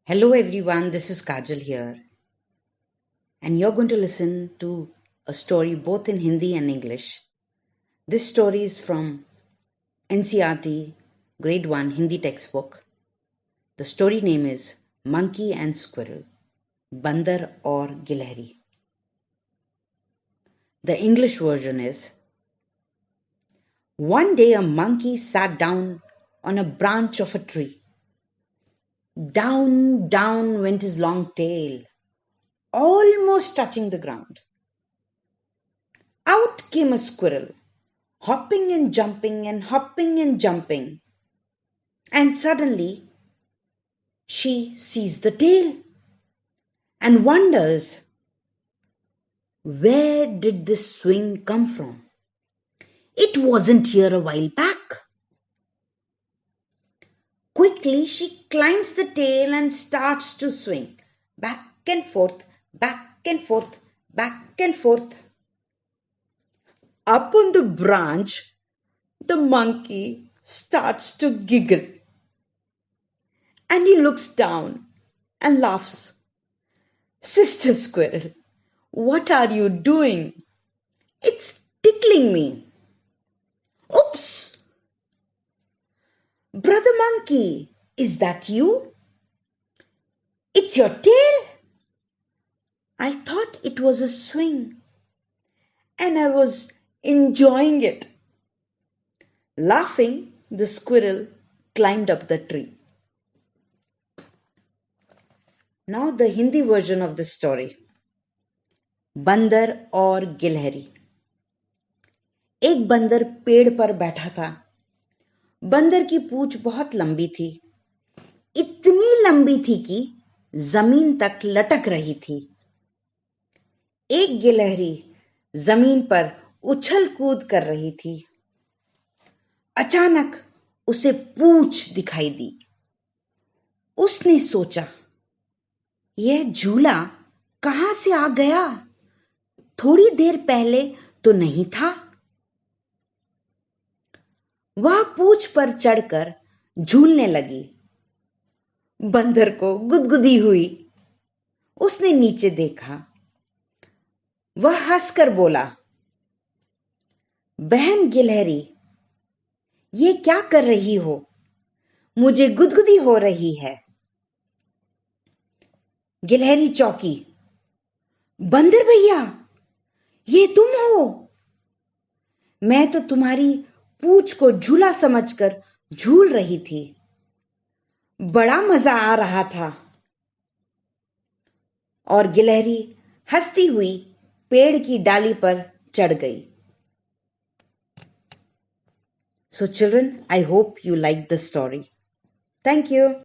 Hello everyone, this is Kajal here, and you're going to listen to a story both in Hindi and English. This story is from NCERT Grade 1 Hindi textbook. The story name is Monkey and Squirrel, Bandar or Gilhari. The English version is: One day a monkey sat down on a branch of a tree. Down, down went his long tail, almost touching the ground. Out came a squirrel, hopping and jumping and hopping and jumping. And suddenly she sees the tail and wonders, where did this swing come from? It wasn't here a while back. Quickly she climbs the tail and starts to swing back and forth, back and forth, back and forth. Up on the branch, the monkey starts to giggle. And he looks down and laughs. Sister Squirrel, what are you doing? It's tickling me. Oops! Brother Monkey, is that you? It's your tail? I thought it was a swing, and I was enjoying it. Laughing, the squirrel climbed up the tree. Now the Hindi version of the story. बंदर और गिलहरी. एक बंदर पेड़ पर बैठा था. बंदर की पूंछ बहुत लंबी थी. इतनी लंबी थी कि जमीन तक लटक रही थी. एक गिलहरी जमीन पर उछल कूद कर रही थी. अचानक उसे पूंछ दिखाई दी. उसने सोचा, यह झूला कहां से आ गया? थोड़ी देर पहले तो नहीं था. वह पूंछ पर चढ़कर झूलने लगी. बंदर को गुदगुदी हुई. उसने नीचे देखा. वह हंसकर बोला, बहन गिलहरी, ये क्या कर रही हो? मुझे गुदगुदी हो रही है. गिलहरी चौंकी. बंदर भैया, ये तुम हो? मैं तो तुम्हारी पूंछ को झूला समझकर झूल रही थी. बड़ा मजा आ रहा था. और गिलहरी हंसती हुई पेड़ की डाली पर चढ़ गई. So children, I hope you liked the story. Thank you.